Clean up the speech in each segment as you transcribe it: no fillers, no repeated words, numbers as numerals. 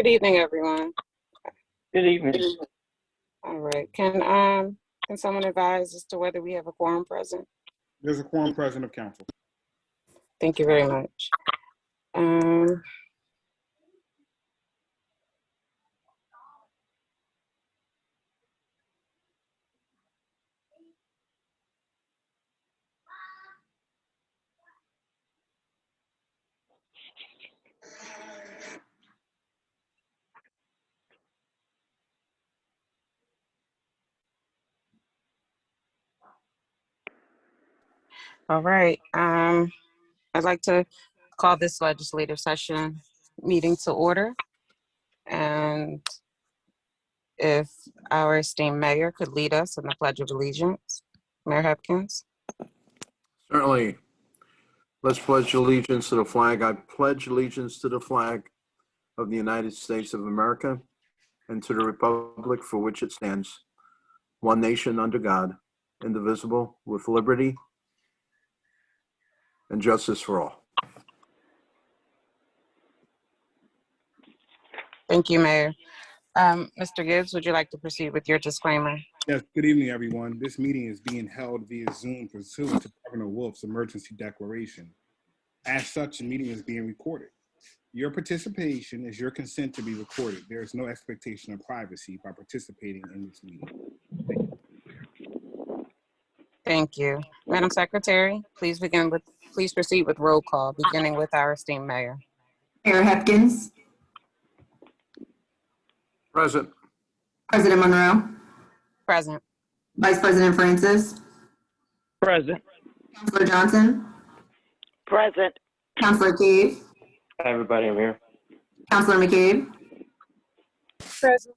Good evening, everyone. Good evening. All right. Can someone advise as to whether we have a quorum present? There's a quorum present of council. Thank you very much. All right. I'd like to call this legislative session meeting to order. And if our esteemed mayor could lead us in the Pledge of Allegiance. Mayor Hopkins. Certainly. Let's pledge allegiance to the flag. I pledge allegiance to the flag of the United States of America and to the republic for which it stands, one nation under God, indivisible, with liberty and justice for all. Thank you, Mayor. Mr. Gibbs, would you like to proceed with your disclaimer? Yes, good evening, everyone. This meeting is being held via Zoom pursuant to Governor Wolf's emergency declaration. As such, the meeting is being recorded. Your participation is your consent to be recorded. There is no expectation of privacy by participating in this meeting. Thank you. Thank you. Madam Secretary, please proceed with roll call, beginning with our esteemed mayor. Mayor Hopkins. Present. President Monroe. Present. Vice President Francis. Present. Councilor Johnson. Present. Councilor Cave. Hi, everybody. I'm here. Councilor McCabe. Present.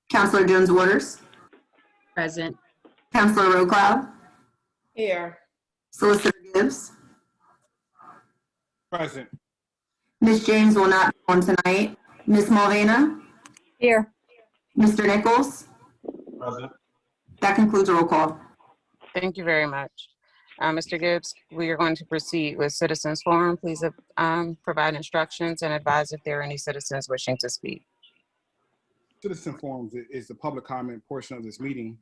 Councilor Jones Waters. Present. Councilor Rocloud. Here. Solicitor Gibbs. Present. Ms. James will not be on tonight. Ms. Mulvana. Here. Mr. Nichols. Present. That concludes roll call. Thank you very much. Mr. Gibbs, we are going to proceed with citizens forum. Please provide instructions and advise if there are any citizens wishing to speak. Citizen forums is the public comment portion of this meeting.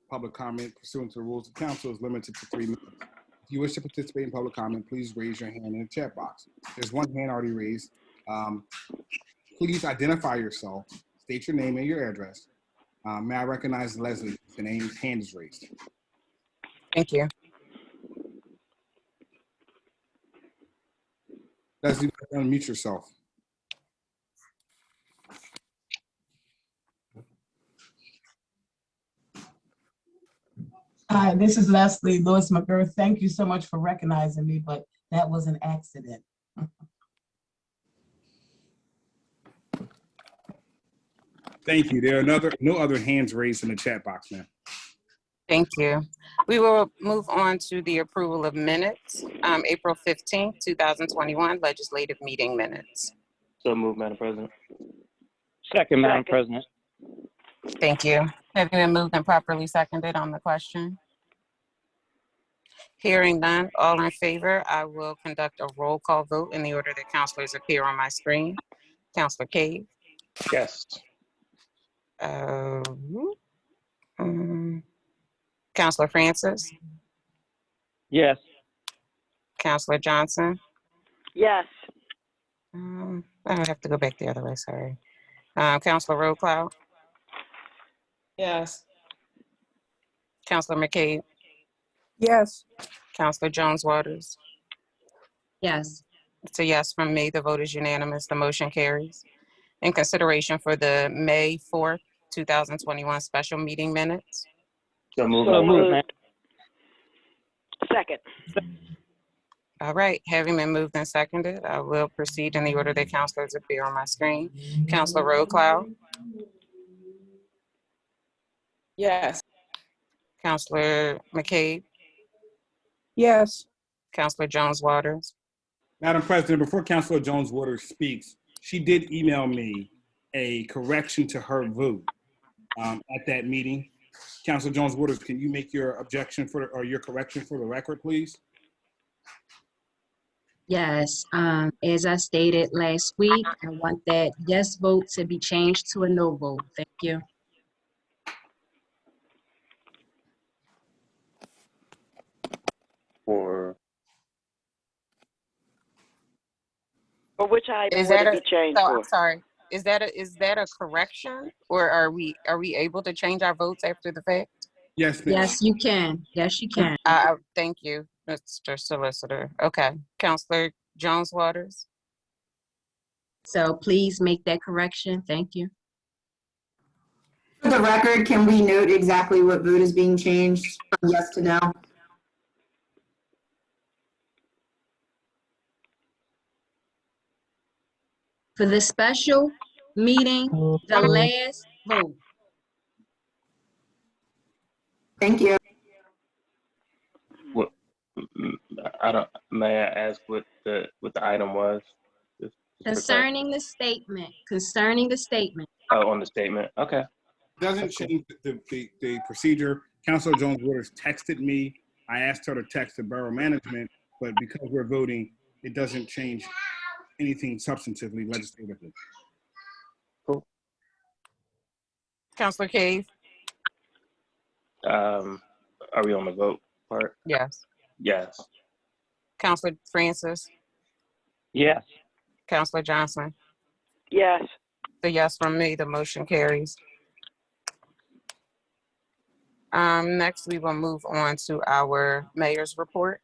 Public comment pursuant to the rules of council is limited to 3 minutes. If you wish to participate in public comment, please raise your hand in the chat box. There's one hand already raised. Please identify yourself, state your name and your address. May I recognize Leslie? The hand is raised. Thank you. Leslie, unmute yourself. Hi, this is Leslie Lewis McGirth. Thank you so much for recognizing me, but that was an accident. Thank you. There are no other hands raised in the chat box, ma'am. Thank you. We will move on to the approval of minutes. April 15th, 2021, legislative meeting minutes. So moved, Madam President. Second, Madam President. Thank you. Have you been moved and properly seconded on the question? Hearing none, all in favor, I will conduct a roll call vote in the order that councilors appear on my screen. Councilor Cave. Yes. Councilor Francis. Yes. Councilor Johnson. Yes. I have to go back the other way, sorry. Councilor Rocloud. Yes. Councilor McCabe. Yes. Councilor Jones Waters. Yes. It's a yes from me. The vote is unanimous. The motion carries. In consideration for the May 4th, 2021 special meeting minutes. So moved. Second. All right, having been moved and seconded, I will proceed in the order that councilors appear on my screen. Councilor Rocloud. Yes. Councilor McCabe. Yes. Councilor Jones Waters. Madam President, before Councilor Jones Waters speaks, she did email me a correction to her vote at that meeting. Councilor Jones Waters, can you make your objection or your correction for the record, please? Yes, as I stated last week, I want that yes vote to be changed to a no vote. Thank you. For For which item Is would that it a, be changed so I'm for? sorry, is that a correction, or are we able to change our votes after the fact? Yes, ma'am. Yes, you can. Yes, you can. Thank you, Mr. Solicitor. Okay, Counselor Jones Waters. So please make that correction. Thank you. For the record, can we note exactly what vote is being changed from yes to no? For the special meeting, the last vote. Thank you. what? I don't. May I ask what the item was? Just for clarity. Concerning the statement. Oh, on the statement. Okay. Doesn't That's cool. change the procedure. Councilor Jones Waters texted me. I asked her to text the borough management, but because we're voting, it doesn't change anything substantively legislatively. Cool. Counselor Cave. Are we on the vote part? Yes. Yes. Counselor Francis. Yes. Counselor Johnson. Yes. The yes from me, the motion carries. Next, we will move on to our mayor's report.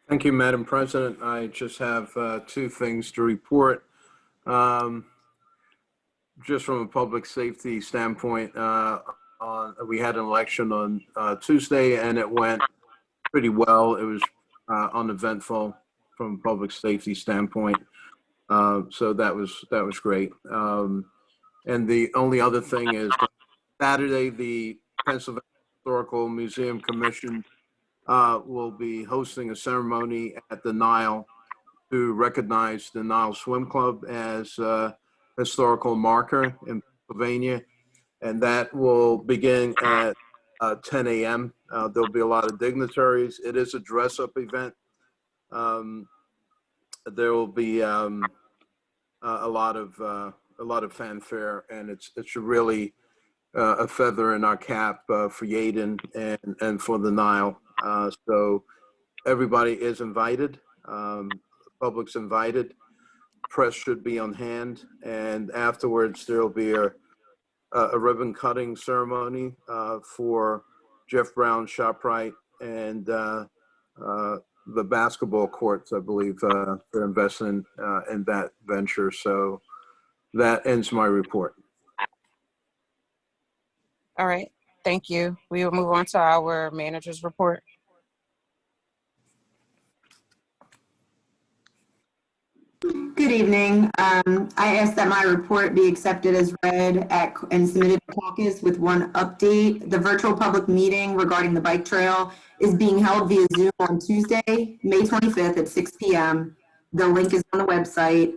Thank you, Madam President. I just have two things to report. Just from a public safety standpoint, we had an election on Tuesday, and it went pretty well. It was uneventful from a public safety standpoint. So that was great. And the only other thing is Saturday, the Pennsylvania Historical Museum Commission will be hosting a ceremony at the Nile to recognize the Nile Swim Club as a historical marker in Pennsylvania. And that will begin at 10 a.m. There'll be a lot of dignitaries. It is a dress-up event. There will be a lot of fanfare, and it's really a feather in our cap for Yeadon and for the Nile. So everybody is invited. Public's invited. Press should be on hand, and afterwards there will be a ribbon cutting ceremony for Jeff Brown, ShopRite, and the basketball courts. I believe they're investing in that venture. So that ends my report. All right, thank you. We will move on to our manager's report. Good evening. I ask that my report be accepted as read and submitted to caucus with one update. The virtual public meeting regarding the bike trail is being held via Zoom on Tuesday, May 25th at 6 p.m. The link is on the website.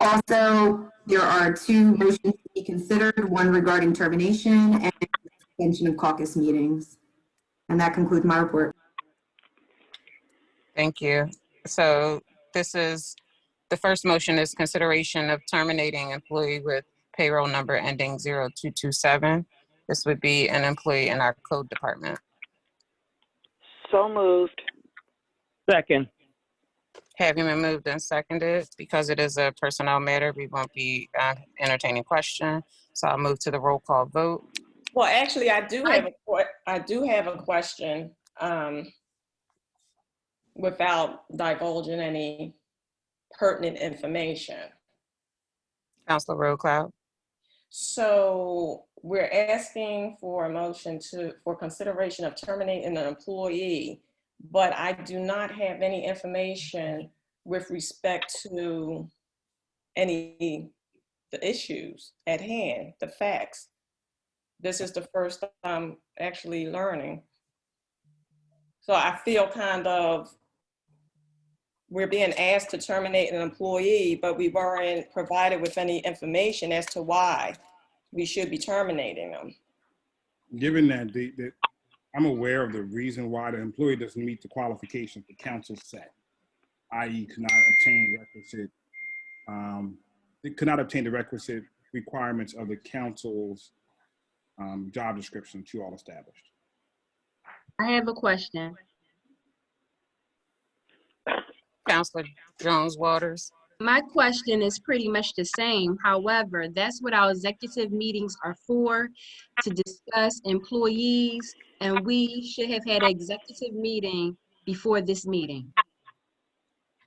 Also, there are two motions to be considered, one regarding termination and extension of caucus meetings. And that concludes my report. Thank you. So the first motion is consideration of terminating employee with payroll number ending 0227. This would be an employee in our code department. So moved. Second. Having been moved and seconded, because it is a personnel matter, we won't be entertaining question. So I'll move to the roll call vote. Well, actually, I do have a question without divulging any pertinent information. Councilor Roadcloud. So we're asking for a motion for consideration of terminating an employee, but I do not have any information with respect to the issues at hand, the facts. This is the first I'm actually learning. So I feel we're being asked to terminate an employee, but we weren't provided with any information as to why we should be terminating them. Given that I'm aware of the reason why the employee doesn't meet the qualifications the council set, i.e. could not obtain the requisite requirements of the council's job description that you all established. I have a question. Counselor Jones Waters. My question is pretty much the same. However, that's what our executive meetings are for, to discuss employees, and we should have had an executive meeting before this meeting.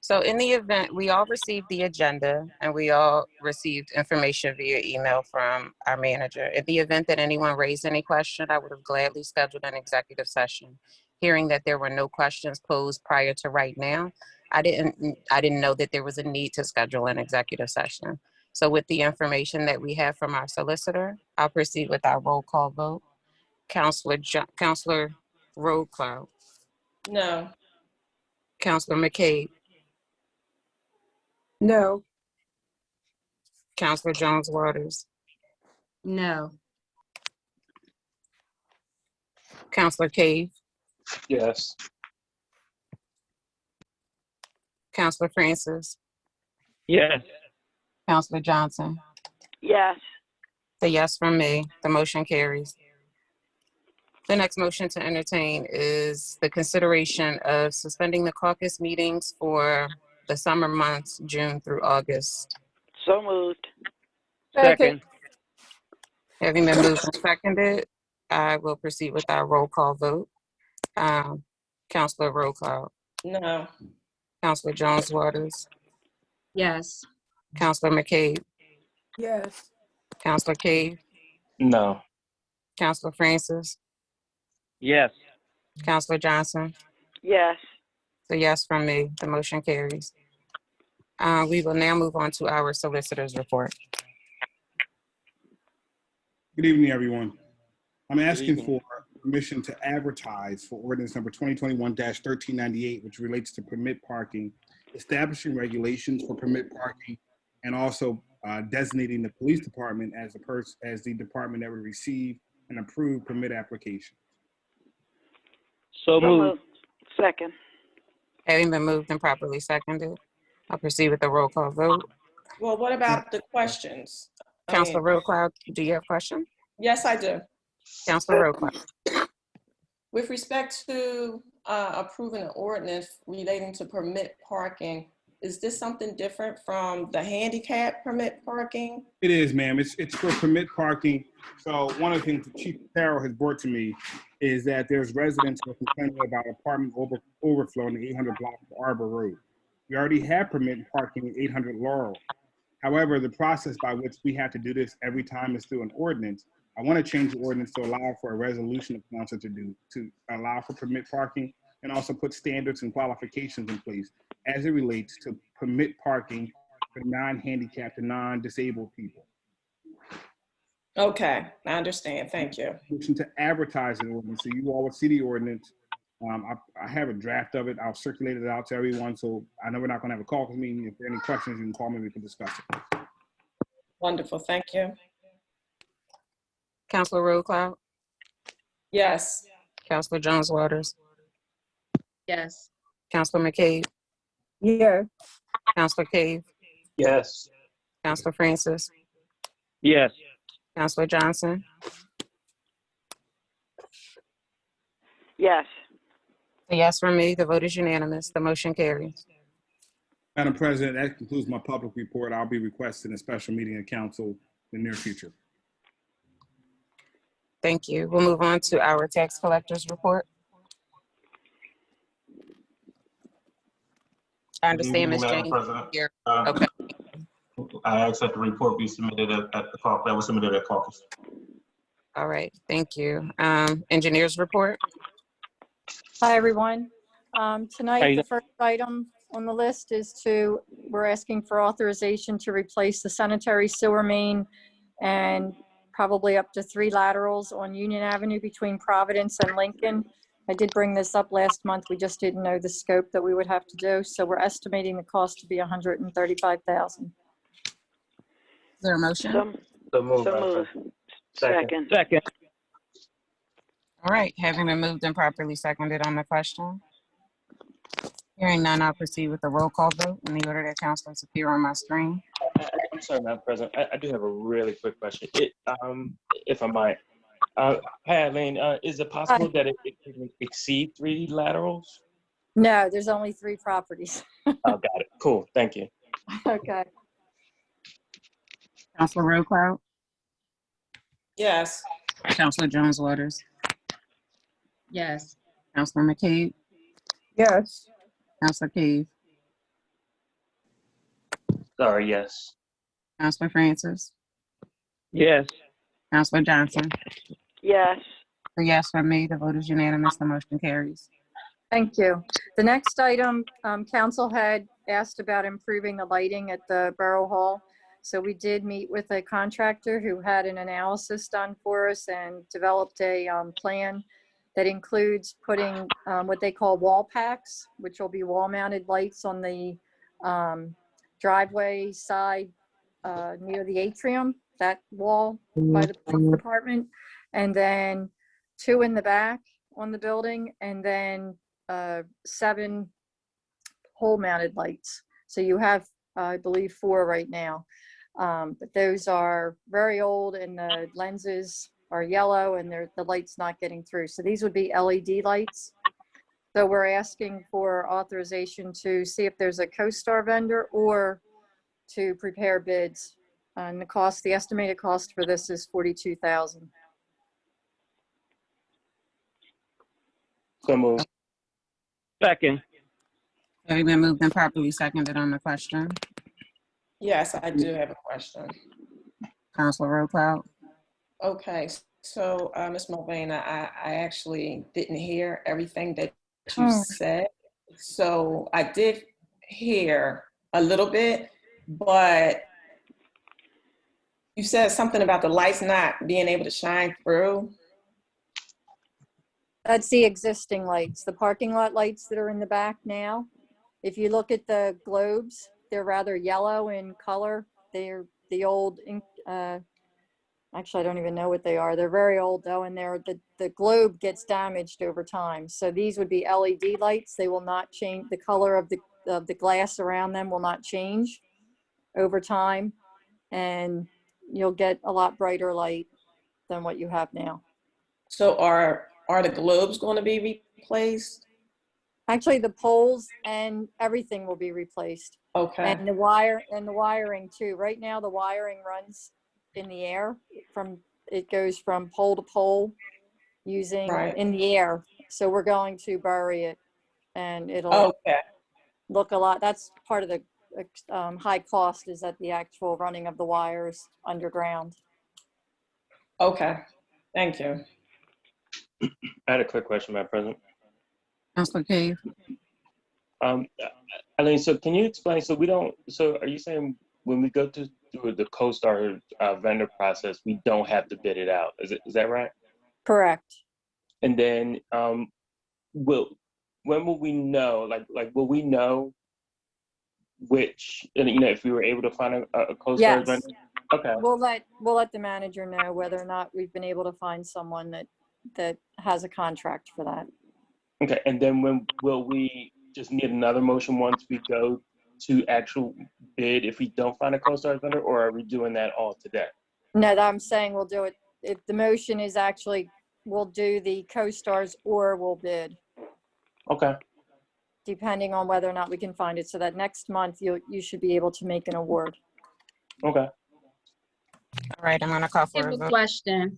So in the event, we all received the agenda and we all received information via email from our manager. In the event that anyone raised any question, I would have gladly scheduled an executive session. Hearing that there were no questions posed prior to right now, I didn't know that there was a need to schedule an executive session. So with the information that we have from our solicitor, I'll proceed with our roll call vote. Counselor Roadcloud, No. Counselor McCabe, No. Counselor Jones Waters, No. Counselor Cave, Yes. Counselor Francis, Yes. Counselor Johnson. Yes. The yes from me, the motion carries. The next motion to entertain is the consideration of suspending the caucus meetings for the summer months, June through August. So moved. Second. Having been moved and seconded, I will proceed with our roll call vote. Counselor Roadcloud, No. Counselor Jones Waters, Yes. Counselor McCabe, Yes. Counselor Cave, No. Counselor Francis, Yes. Counselor Johnson. Yes. The yes from me, the motion carries. We will now move on to our solicitor's report. Good evening, everyone. I'm Good asking evening. for permission to advertise for ordinance number 2021-1398, which relates to permit parking, establishing regulations for permit parking, and also designating the police department as the department that would receive and approve permit applications. So So moved. moved. Second. Having been moved and properly seconded, I'll proceed with the roll call vote. Well, what about the questions? Counselor Roadcloud, do you have a question? Yes, I do. Counselor Roadcloud. With respect to approving an ordinance relating to permit parking, is this something different from the handicap permit parking? It is, ma'am. It's for permit parking. So one of the things that Chief Carroll has brought to me is that there's residents who are complaining about apartment overflow in the 800 block of Arbor Road. We already have permit parking in 800 Laurel. However, the process by which we have to do this every time is through an ordinance. I want to change the ordinance to allow for a resolution of council to allow for permit parking and also put standards and qualifications in place as it relates to permit parking for non-handicapped and non-disabled people. Okay, I understand. Thank you. To advertise an ordinance, so you all will see the ordinance. I have a draft of it. I'll circulate it out to everyone. So I know we're not going to have a caucus meeting. If there are any questions, you can call me. We can discuss it. Wonderful. Thank you. Counselor Roadcloud, Yes. Counselor Jones Waters, Yes. Counselor McCabe, Yeah. Counselor Cave, Yes. Counselor Francis, Yes. Counselor Johnson. Yes. The yes from me, the vote is unanimous, the motion carries. Madam President, that concludes my public report. I'll be requesting a special meeting of council in the near future. Thank you. We'll move on to our tax collector's report. I understand Ms. Madam Jane President. here. Okay. I asked that the report be submitted at the caucus, that was submitted at caucus. All right. Thank you. Engineer's report. Hi, everyone. Tonight, Hey. the first item on the list is we're asking for authorization to replace the sanitary sewer main and probably up to 3 laterals on Union Avenue between Providence and Lincoln. I did bring this up last month. We just didn't know the scope that we would have to do. So we're estimating the cost to be $135,000. Is there a motion? So moved. So moved. Second. Second. All right, having been moved and properly seconded on the question. Hearing none, I'll proceed with the roll call vote in the order that councilors appear on my screen. I'm sorry, Madam President. I do have a really quick question. If I might. Hi, Eileen. Is it possible that it can exceed 3 laterals? No, there's only 3 properties. Oh, got it. Cool. Thank you. Okay. Councilor Rowe, Yes. Councilor Jones Waters, Yes. Councilor McCabe, Yes. Councilor Cave, Sorry, yes. Councilor Francis, Yes. Councilor Johnson. Yes. The yes for me, the vote is unanimous, the motion carries. Thank you. The next item, council had asked about improving the lighting at the Borough Hall. So we did meet with a contractor who had an analysis done for us and developed a plan that includes putting what they call wall packs, which will be wall-mounted lights on the driveway side near the atrium, that wall by the police department, and then 2 in the back on the building, and then 7 pole-mounted lights. So you have, I believe, 4 right now. But those are very old and the lenses are yellow and the light's not getting through. So these would be LED lights. So we're asking for authorization to see if there's a CoStar vendor or to prepare bids. And the estimated cost for this is $42,000. So moved. Second. Having been moved and properly seconded on the question. Yes, I do have a question. Councilor Rowe. Okay, so Ms. Mulvana, I actually didn't hear everything that you said. So I did hear a little bit, but you said something about the lights not being able to shine through. That's the existing lights, the parking lot lights that are in the back now. If you look at the globes, they're rather yellow in color. They're the old, actually, I don't even know what they are. They're very old though, and the globe gets damaged over time. So these would be LED lights. They will not change. The color of the glass around them will not change over time. And you'll get a lot brighter light than what you have now. So are the globes going to be replaced? Actually, the poles and everything will be replaced. Okay. And the wiring too. Right now, the wiring runs in the air it goes from pole to pole using in the air. So we're going to bury it and it'll look a lot. That's part of the high cost, is that the actual running of the wires underground. Okay, thank you. I had a quick question, Madam President. Councilor Cave. Eileen, so can you explain, so are you saying when we go through the CoStar vendor process, we don't have to bid it out? Is that right? Correct. And then when will we know, like will we know which, if we were able to find a CoStar vendor? Okay. We'll let the manager know whether or not we've been able to find someone that has a contract for that. Okay, and then when will we just need another motion once we go to actual bid if we don't find a CoStar vendor, or are we doing that all today? No, I'm saying we'll do it. If the motion is actually, we'll do the CoStars or we'll bid. Okay. Depending on whether or not we can find it. So that next month you should be able to make an award. Okay. All right, I'm gonna call I for have a a vote. question.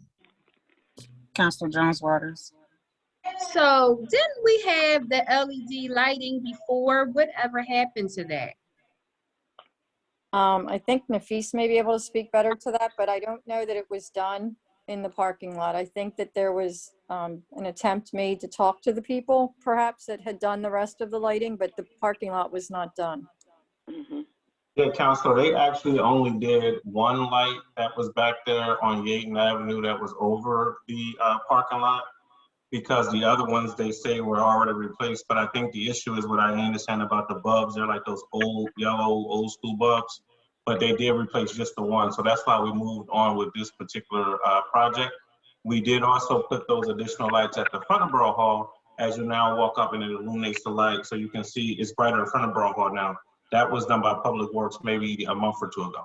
Councilor Jones Waters. So didn't we have the LED lighting before? Whatever happened to that? I think Nafis may be able to speak better to that, but I don't know that it was done in the parking lot. I think that there was an attempt made to talk to the people, perhaps, that had done the rest of the lighting, but the parking lot was not done. Mm-hmm. Yeah, Council, they actually only did one light that was back there on Yeadon Avenue that was over the parking lot, because the other ones they say were already replaced. But I think the issue is what I understand about the bulbs. They're like those old yellow, old school bulbs, but they did replace just the one. So that's why we moved on with this particular project. We did also put those additional lights at the front of Borough Hall. As you now walk up and it illuminates the light, so you can see it's brighter in front of Borough Hall now. That was done by Public Works maybe a month or two ago.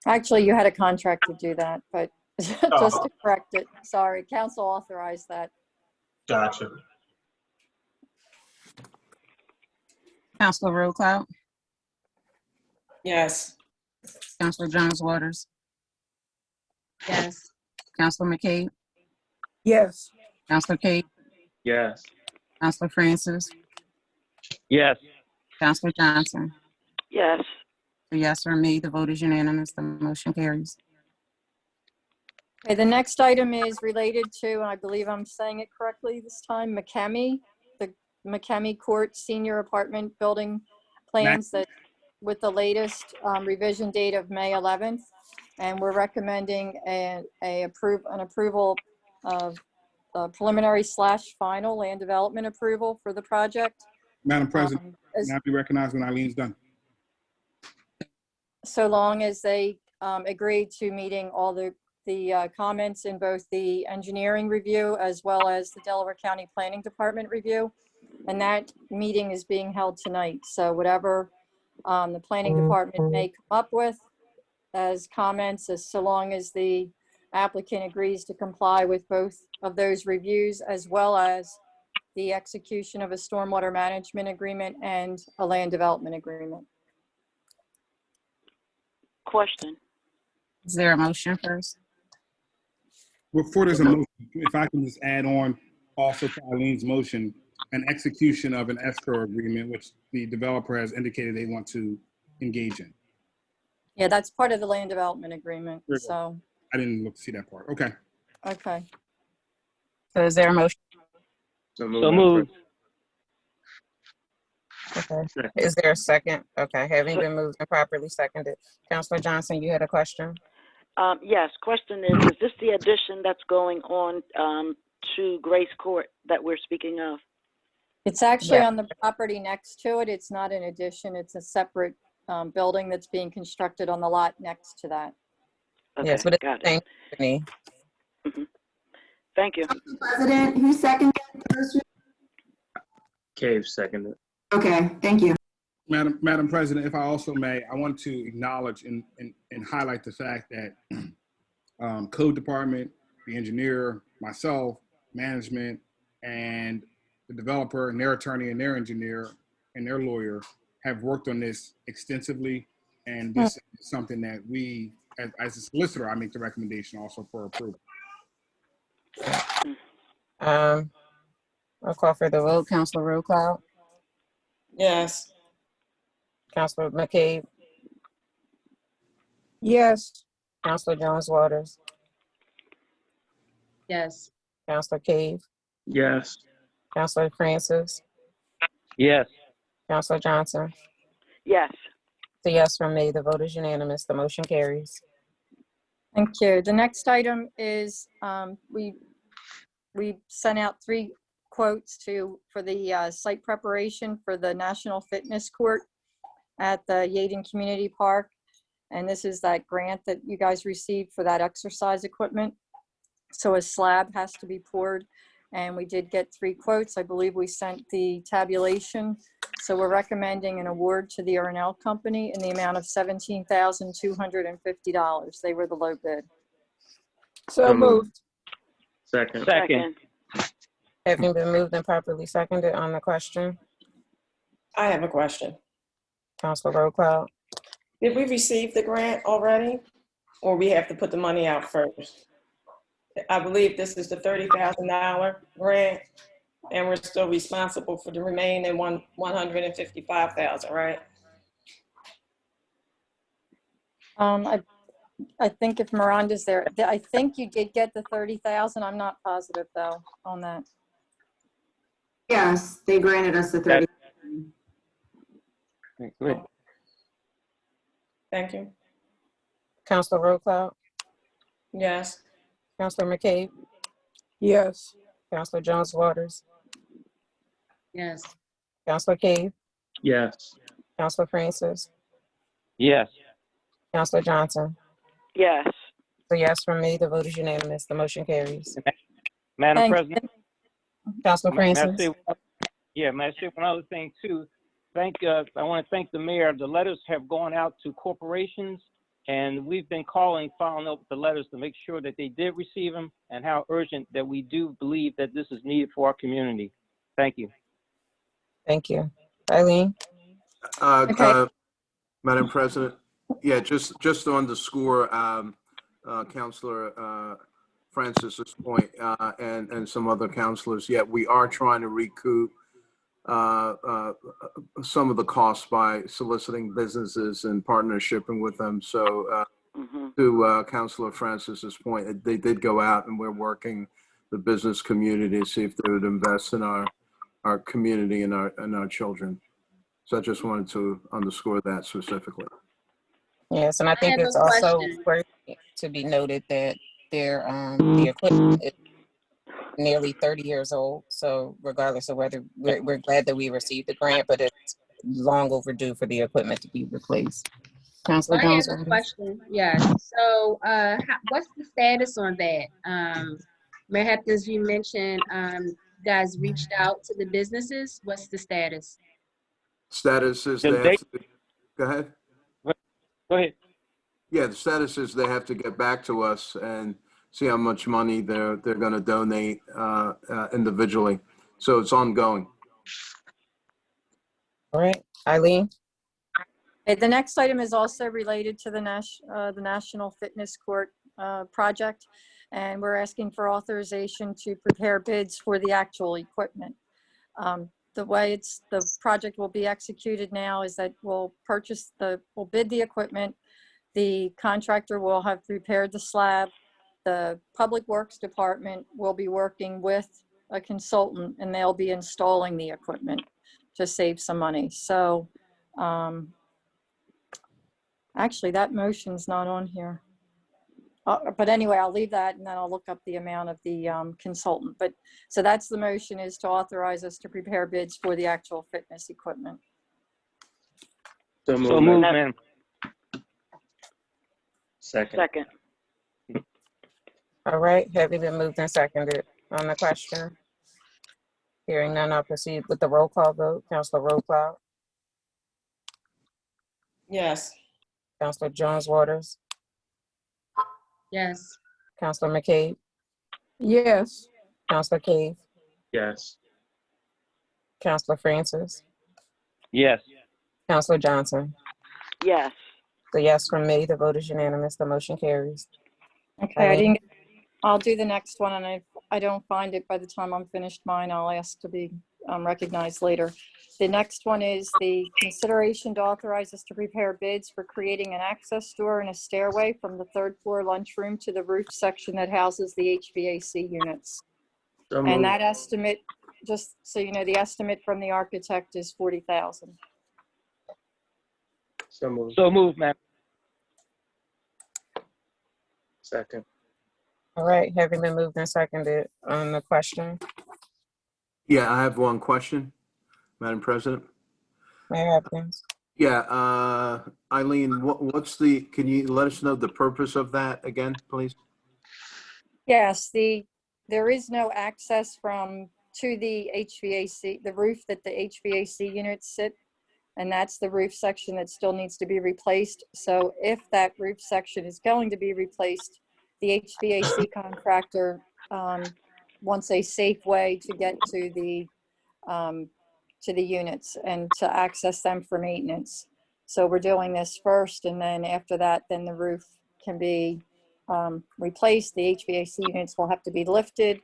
Actually, you had a contract to do that, but just to correct it, sorry, council authorized that. Gotcha. Counselor Rowe-Cloud, Yes. Counselor Jones Waters, Yes. Counselor McCabe, Yes. Counselor Cade, Yes. Counselor Francis, Yes. Counselor Johnson. Yes. A yes from me, the vote is unanimous, the motion carries. Okay, the next item is related to, and I believe I'm saying it correctly this time, McCamey, the McCamey Court Senior Apartment Building plans that with the latest revision date of May 11th. And we're recommending an approval of preliminary / final land development approval for the project. Madam President, now be recognized when Eileen's done. So long as they agree to meeting all the comments in both the engineering review as well as the Delaware County Planning Department review. And that meeting is being held tonight. So whatever the planning department may come up with as comments, as so long as the applicant agrees to comply with both of those reviews, as well as the execution of a stormwater management agreement and a land development agreement. Question. Is there a motion first? Before there's a motion, if I can just add on also to Eileen's motion, an execution of an escrow agreement, which the developer has indicated they want to engage in. Yeah, that's part of the land development agreement. So, I didn't look to see that part. Okay. okay. So is there a motion? So moved. Okay. Is there a second? Okay, having been moved and properly seconded. Counselor Johnson, you had a question? Yes, question is this the addition that's going on to Grace Court that we're speaking of? It's actually on the property next to it. It's not an addition. It's a separate building that's being constructed on the lot next to that. Okay, Yes, but it's got the same it. company. Thank you. President, who seconded the motion? Cave seconded. Okay, thank you. Madam President, if I also may, I want to acknowledge and highlight the fact that code department, the engineer, myself, management, and the developer and their attorney and their engineer and their lawyer have worked on this extensively. And this is something that we, as a solicitor, I make the recommendation also for approval. I'll call for the vote. Counselor Rowe-Cloud, Yes. Counselor McCabe, Yes. Counselor Jones Waters, Yes. Counselor Cave, Yes. Counselor Francis, Yes. Counselor Johnson. Yes. The yes from me, the vote is unanimous, the motion carries. Thank you. The next item is we sent out 3 quotes for the site preparation for the National Fitness Court at the Yeadon Community Park. And this is that grant that you guys received for that exercise equipment. So a slab has to be poured, and we did get 3 quotes. I believe we sent the tabulation. So we're recommending an award to the Urnell Company in the amount of $17,250. They were the low bid. So moved. Second. Second. Having been moved and properly seconded on the question, I have a question. Counselor Rowe-Cloud. Did we receive the grant already, or we have to put the money out first? I believe this is the $30,000 grant, and we're still responsible for the remaining $155,000, right? I think if Miranda's there, I think you did get the 30,000. I'm not positive though on that. Yes, they granted us the 30. Good. Thank you. Counselor Rowe-Cloud, Yes. Counselor McCabe, Yes. Counselor Jones Waters, Yes. Counselor Cave, Yes. Counselor Francis, Yes. Counselor Johnson. Yes. So yes from me, the vote is unanimous. The motion carries. Madam Thank President, Councilman may I Francis? say, may I say one other thing too? I want to thank the mayor. The letters have gone out to corporations, and we've been following up with the letters to make sure that they did receive them, and how urgent that we do believe that this is needed for our community. Thank you. Thank you. Eileen? Okay. Madam President, yeah, just to underscore Councilor Francis's point and some other councilors, yeah, we are trying to recoup some of the costs by soliciting businesses and partnershiping with them. So to Councilor Francis's point, they did go out, and we're working the business community to see if they would invest in our community and our children. So I just wanted to underscore that specifically. Yes, and I think have a it's also question. worth to be noted that their the equipment is nearly 30 years old. So regardless of whether we're glad that we received the grant, but it's long overdue for the equipment to be replaced. Councilor I have Jones? a question. Yes. So, what's the status on that? Mayor Hopkins, you mentioned guys reached out to the businesses. What's the status? Status is The they have date- to, go ahead. Go ahead. Yeah, the status is they have to get back to us and see how much money they're going to donate individually. So it's ongoing. All right, Eileen? Okay, the next item is also related to the National Fitness Court project, and we're asking for authorization to prepare bids for the actual equipment. The way the project will be executed now is that we'll bid the equipment. The contractor will have prepared the slab. The Public Works Department will be working with a consultant, and they'll be installing the equipment to save some money. So, actually, that motion's not on here. But anyway, I'll leave that, and then I'll look up the amount of the consultant. But so that's the motion, is to authorize us to prepare bids for the actual fitness equipment. So So moved. move, ma'am. Second. All right, have you been moved and seconded on the question? Hearing none, I'll proceed with the roll call vote. Councilor Rowe-Cloud? Yes. Councilor Jones-Waters? Yes. Councilor McCabe? Yes. Councilor Cave? Yes. Councilor Francis? Yes. Councilor Johnson? Yes. So yes from me, the vote is unanimous. The motion carries. Okay, Eileen? I'll do the next one, and if I don't find it by the time I'm finished mine, I'll ask to be recognized later. The next one is the consideration to authorize us to prepare bids for creating an access door and a stairway from the third floor lunchroom to the roof section that houses the HVAC units. So And moved. that estimate, just so you know, the estimate from the architect is $40,000. So moved. So move, ma'am. Second. All right, having been moved and seconded on the question, Yeah, I have one question, Madam President. Mayor Hopkins? Yeah, Eileen, can you let us know the purpose of that again, please? Yes, there is no access to the HVAC, the roof that the HVAC units sit, and that's the roof section that still needs to be replaced. So if that roof section is going to be replaced, the HVAC contractor wants a safe way to get to the units and to access them for maintenance. So we're doing this first, and then after that, then the roof can be replaced. The HVAC units will have to be lifted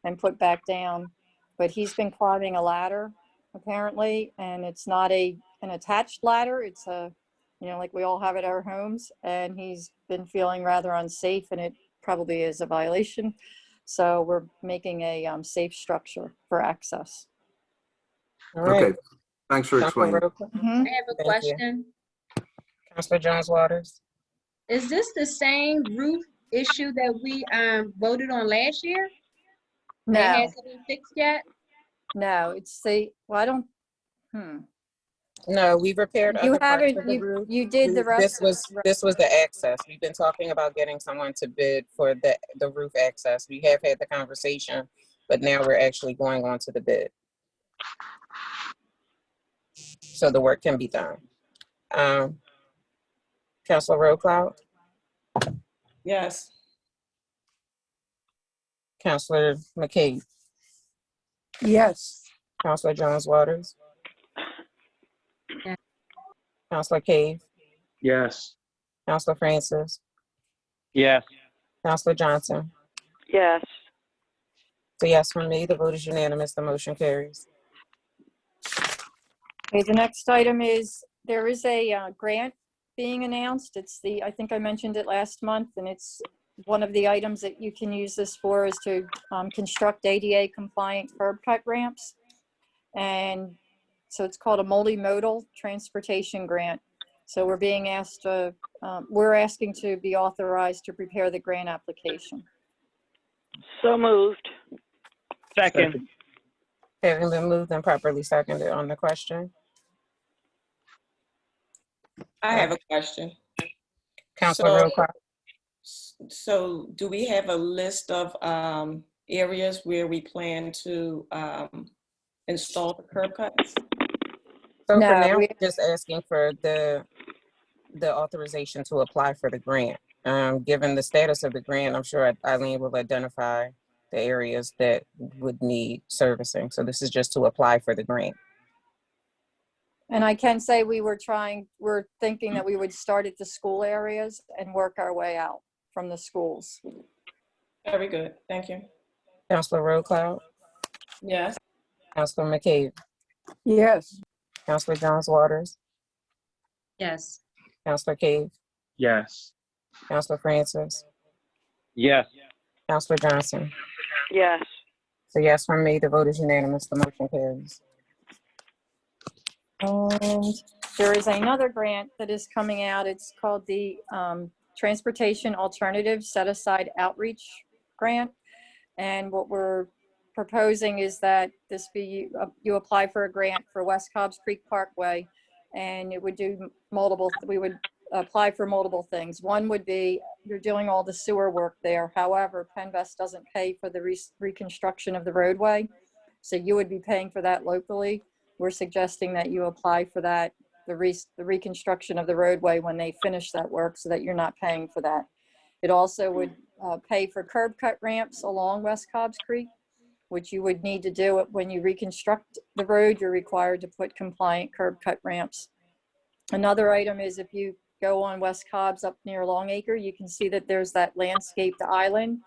and put back down. But he's been climbing a ladder, apparently, and it's not an attached ladder. It's like we all have at our homes, and he's been feeling rather unsafe, and it probably is a violation. So we're making a safe structure for access. All right. Okay, thanks for Councilor explaining. Rowe-Cloud? I have a Thank you. question. Councilor Jones-Waters? Is this the same roof issue that we voted on last year? It No, hasn't been fixed yet? no, it's I don't, No, we repaired You other parts haven't, of the roof. you did the rest. This was the access. We've been talking about getting someone to bid for the roof access. We have had the conversation, but now we're actually going on to the bid. So the work can be done. Councilor Rowe-Cloud, Yes. Councilor McCabe, Yes. Councilor Jones-Waters, Yes. Councilor Cave, Yes. Councilor Francis, Yes. Councilor Johnson. Yes. So yes, from me, the vote is unanimous. The motion carries. Okay, the next item is, there is a grant being announced. It's I think I mentioned it last month, and it's one of the items that you can use this for is to construct ADA compliant curb cut ramps. And so it's called a multimodal transportation grant. So we're being asked to, we're asking to be authorized to prepare the grant application. So moved. Second. Having been moved and properly seconded on the question, I have a question. Councilor Rowe-Cloud. So do we have a list of areas where we plan to install the curb cuts? So No, for now, we- we're just asking for the authorization to apply for the grant. Given the status of the grant, I'm sure Eileen will identify the areas that would need servicing. So this is just to apply for the grant. And I can say we're thinking that we would start at the school areas and work our way out from the schools. Very good. Thank you. Councilor Rowe-Cloud, Yes. Councilor McCabe, Yes. Councilor Jones-Waters, Yes. Councilor Cave, Yes. Councilor Francis, Yes. Councilor Johnson. Yes. So yes, from me, the vote is unanimous. The motion carries. And there is another grant that is coming out. It's called the Transportation Alternative Set Aside Outreach Grant. And what we're proposing is that this be, you apply for a grant for West Cobbs Creek Parkway, and it would do multiple, we would apply for multiple things. One would be, you're doing all the sewer work there. However, Penvest doesn't pay for the reconstruction of the roadway. So you would be paying for that locally. We're suggesting that you apply for that, the reconstruction of the roadway when they finish that work, so that you're not paying for that. It also would pay for curb cut ramps along West Cobbs Creek, which you would need to do when you reconstruct the road. You're required to put compliant curb cut ramps. Another item is, if you go on West Cobbs up near Longacre, you can see that there's that landscaped island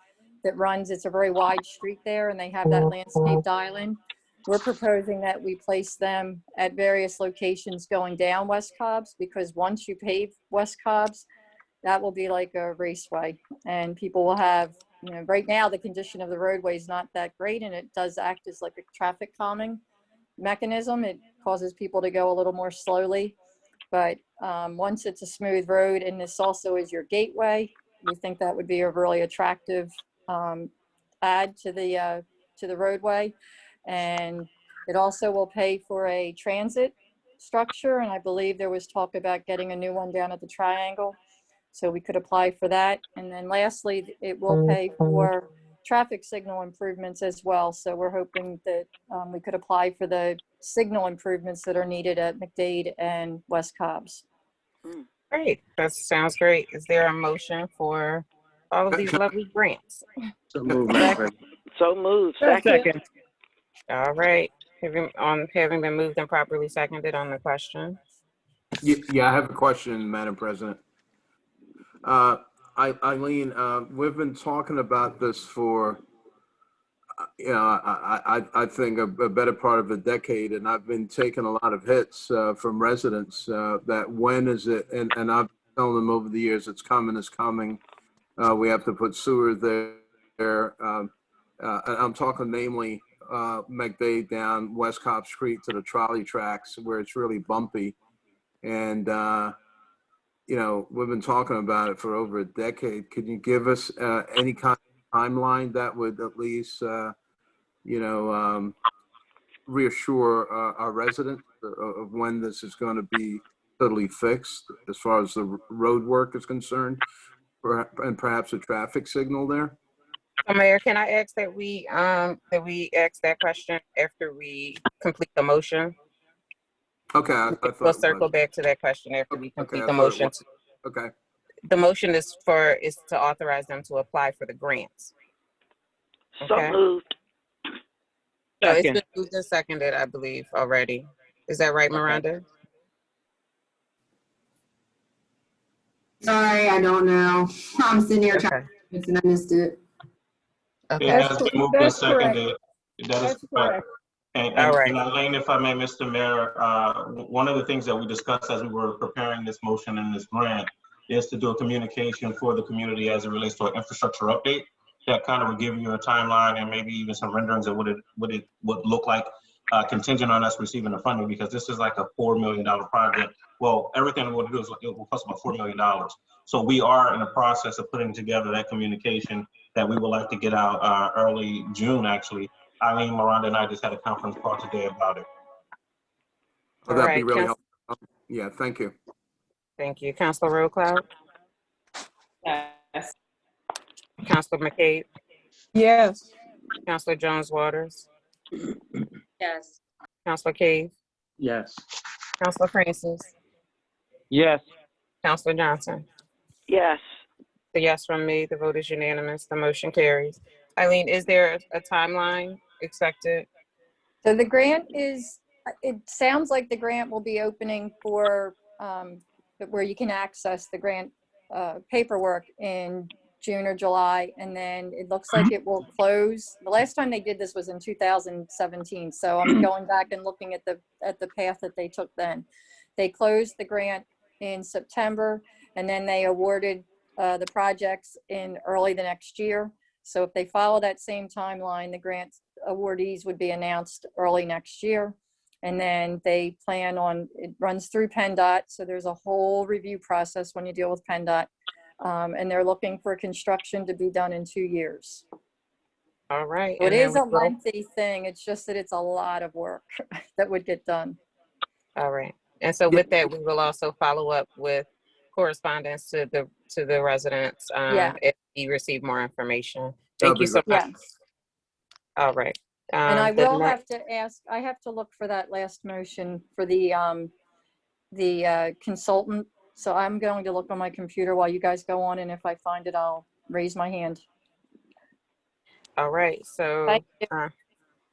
that runs, it's a very wide street there, and they have that landscaped island. We're proposing that we place them at various locations going down West Cobbs, because once you pave West Cobbs, that will be like a raceway, and people will have, you know, right now the condition of the roadway is not that great, and it does act as like a traffic calming mechanism. It causes people to go a little more slowly, but once it's a smooth road, and this also is your gateway, we think that would be a really attractive add to the roadway. And it also will pay for a transit structure, and I believe there was talk about getting a new one down at the Triangle, so we could apply for that. And then lastly, it will pay for traffic signal improvements as well. So we're hoping that we could apply for the signal improvements that are needed at McDade and West Cobbs. Great, that sounds great. Is there a motion for all of these lovely grants? So moved, Madam President. So moved. Second. All right, having been moved and properly seconded on the question. Yeah, I have a question, Madam President. Eileen, we've been talking about this for, I think a better part of a decade, and I've been taking a lot of hits from residents that when is it, and I've told them over the years, it's coming, it's coming. We have to put sewer there. I'm talking namely McDade down West Cobb Street to the trolley tracks where it's really bumpy. And, you know, we've been talking about it for over a decade. Could you give us any kind of timeline that would at least, you know, reassure our residents? of when this is going to be totally fixed as far as the road work is concerned, and perhaps a traffic signal there? So, Mayor, can I ask that we ask that question after we complete the motion? Okay, I We'll thought it circle was. back to that question after we Okay, complete I the thought it motion. was. Okay. The motion is to authorize them to apply for the grants. So Okay. moved. So it's Second. been moved and seconded, I believe, already. Is that right, Miranda? Sorry, I don't know. I'm sitting here trying Okay. to fix it and I missed it. It Okay. has been moved and seconded. That is correct. All right. And Elaine, if I may, Mr. Mayor, one of the things that we discussed as we were preparing this motion and this grant is to do a communication for the community as it relates to an infrastructure update that kind of would give you a timeline and maybe even some renderings of what it would look like contingent on us receiving the funding, because this is like a $4 million project. Well, everything we'll do is it will cost about $4 million. So we are in the process of putting together that communication that we would like to get out early June, actually. Eileen, Miranda, and I just had a conference call today about it. Oh, that'd be really helpful. Yeah, thank you. Thank you. Councilor Roadcloud? Yes. Councilor McCabe? Yes. Councilor Jones Waters? Yes. Councilor Cave? Yes. Councilor Francis? Yes. Councilor Johnson? Yes. The yes from me, the vote is unanimous, the motion carries. Eileen, is there a timeline expected? So the grant it sounds like the grant will be opening for, where you can access the grant paperwork in June or July, and then it looks like it will close. The last time they did this was in 2017, so I'm going back and looking at the path that they took then. They closed the grant in September, and then they awarded the projects in early the next year. So if they follow that same timeline, the grant awardees would be announced early next year. And then they plan on, it runs through PennDOT. So there's a whole review process when you deal with PennDOT. And they're looking for construction to be done in 2 years. All right. So it is a lengthy thing. It's just that it's a lot of work that would get done. All right. And so with that, we will also follow up with correspondence to the residents if we receive more information. Thank you so much. Yes. All right. And I will have to ask, I have to look for that last motion for the consultant. So I'm going to look on my computer while you guys go on, and if I find it, I'll raise my hand. All right. So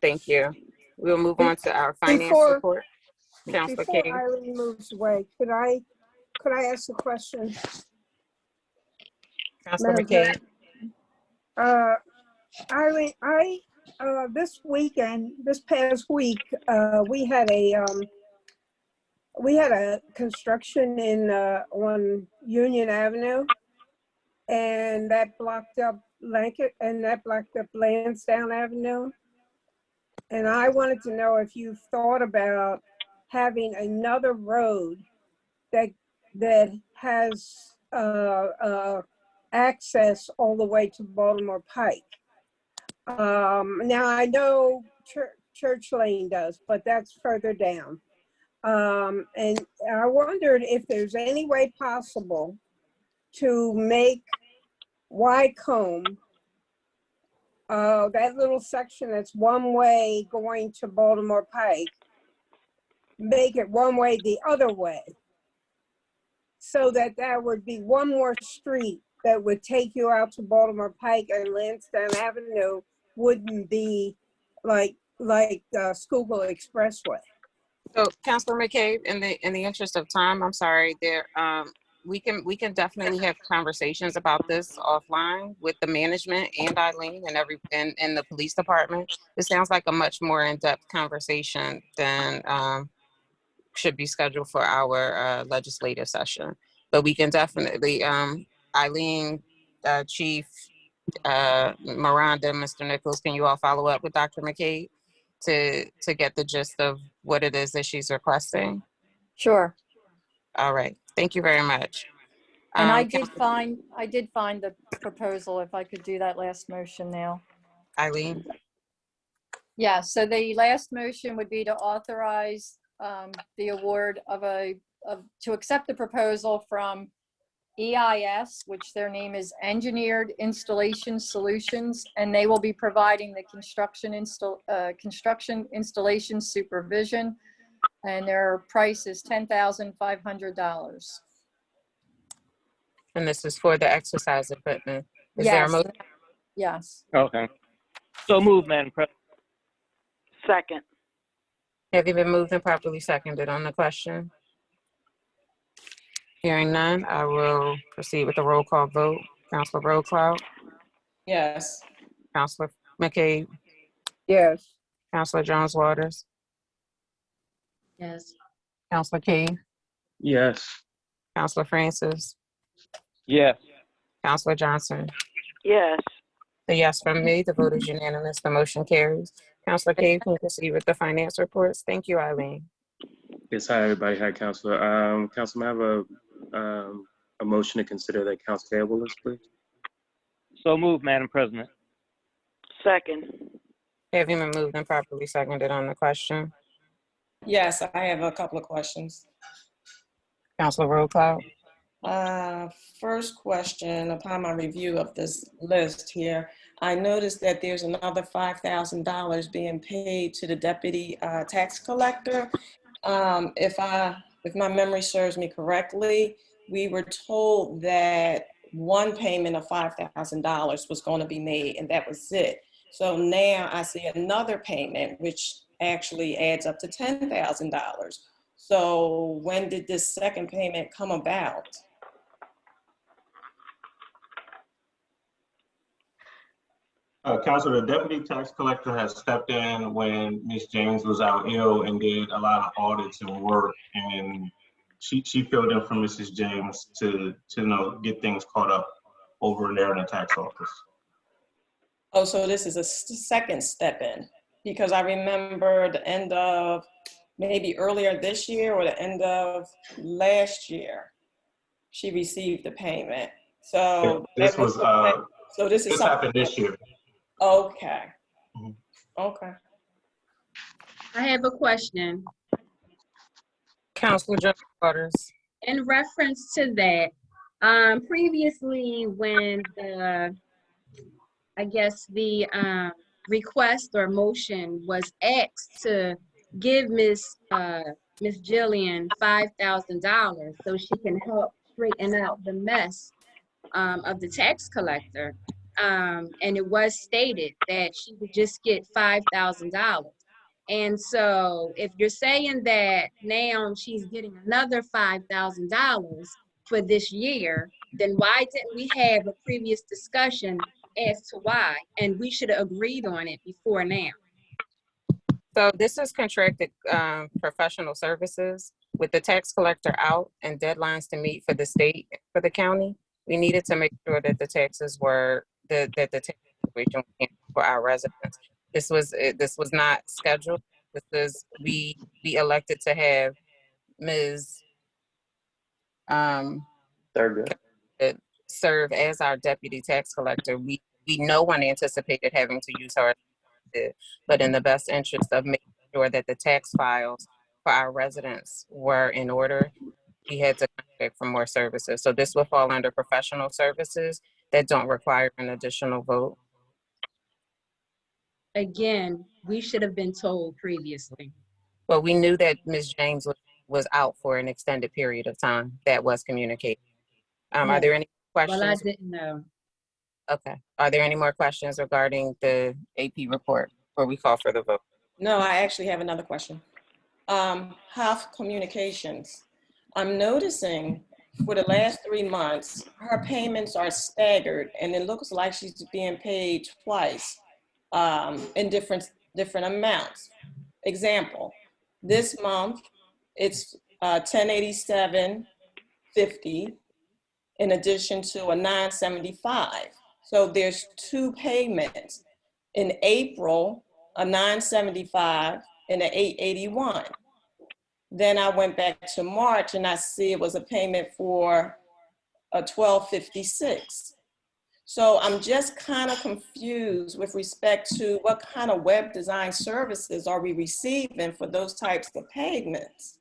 thank you. We'll move on to our finance report. Councilor Before King. Eileen moves away, could I ask a question? Councilor McCabe. Eileen, this past week, we had a construction on Union Avenue, and that blocked up Lansdowne Avenue. And I wanted to know if you've thought about having another road that has access all the way to Baltimore Pike. Now I know Church Lane does, but that's further down. And I wondered if there's any way possible to make Wycombe, that little section that's one way going to Baltimore Pike, make it one way the other way, so that there would be one more street that would take you out to Baltimore Pike, and Lansdowne Avenue wouldn't be like Schuylkill Expressway. So, Councilor McCabe, in the interest of time, I'm sorry, we can definitely have conversations about this offline with the management and Eileen and the police department. It sounds like a much more in-depth conversation than should be scheduled for our legislative session. But we can definitely, Eileen, Chief, Miranda, Mr. Nichols, can you all follow up with Dr. McCabe to get the gist of what it is that she's requesting? Sure. All right. Thank you very much. And I did find the proposal, if I could do that last motion now. Eileen? Yeah, so the last motion would be to authorize the award to accept the proposal from EIS, which their name is Engineered Installation Solutions, and they will be providing the construction installation supervision, and their price is $10,500. And this is for the exercise equipment. Is there a Yes, motion? yes. Okay. So moved, Madam President. Second. Have you been moved and properly seconded on the question? Hearing none, I will proceed with the roll call vote. Counselor Rowe-Cloud, Yes. Counselor McCabe, Yes. Counselor Jones-Waters, Yes. Counselor Cave, Yes. Counselor Francis, Yes. Counselor Johnson. Yes. The yes from me, the vote is unanimous, the motion carries. Counselor Cave, can you proceed with the finance reports? Thank you, Eileen. Yes, hi, everybody. Hi, Counselor. Counselor, may I have a motion to consider the accounts payable list, please? So moved, Madam President. Second. Have you been moved and properly seconded on the question? Yes, I have a couple of questions. Counselor Rowe-Cloud. First question, upon my review of this list here, I noticed that there's another $5,000 being paid to the deputy tax collector. If my memory serves me correctly, we were told that one payment of $5,000 was going to be made, and that was it. So now I see another payment, which actually adds up to $10,000. So when did this second payment come about? Counselor, the deputy tax collector has stepped in when Ms. James was out ill and did a lot of audits and work, and she filled in for Mrs. James to get things caught up over there in the tax office. Oh, so this is a second step in, because I remember the end of maybe earlier this year or the end of last year, she received the payment. So this was so this is happened this year. Okay. Mm-hmm. Okay. I have a question. Counselor Jones-Waters. In reference to that, previously when the request or motion was asked to give Miss Jillian $5,000 so she can help straighten out the mess of the tax collector, and it was stated that she would just get $5,000. And so if you're saying that now she's getting another $5,000 for this year, then why didn't we have a previous discussion as to why? And we should have agreed on it before now. So this is contracted professional services. With the tax collector out and deadlines to meet for the state, for the county, we needed to make sure that the taxes were, that the tax situation was handled for our residents. This was not scheduled. This is, we elected to have Ms. Serve as our deputy tax collector. No one anticipated having to use her, but in the best interest of making sure that the tax files for our residents were in order, we had to contract for more services. So this will fall under professional services that don't require an additional vote. Again, we should have been told previously. Well, we knew that Ms. James was out for an extended period of time. That was communicated. Are there any questions? Well, I didn't know. Okay. Are there any more questions regarding the AP report before we call for the vote? No, I actually have another question. Health Communications. I'm noticing for the last 3 months, her payments are staggered, and it looks like she's being paid twice in different amounts. Example, this month, it's $1,087.50 in addition to a $975. So there's 2 payments. In April, a $975 and an $881. Then I went back to March and I see it was a payment for a $1,256. So I'm just kind of confused with respect to what kind of web design services are we receiving for those types of payments?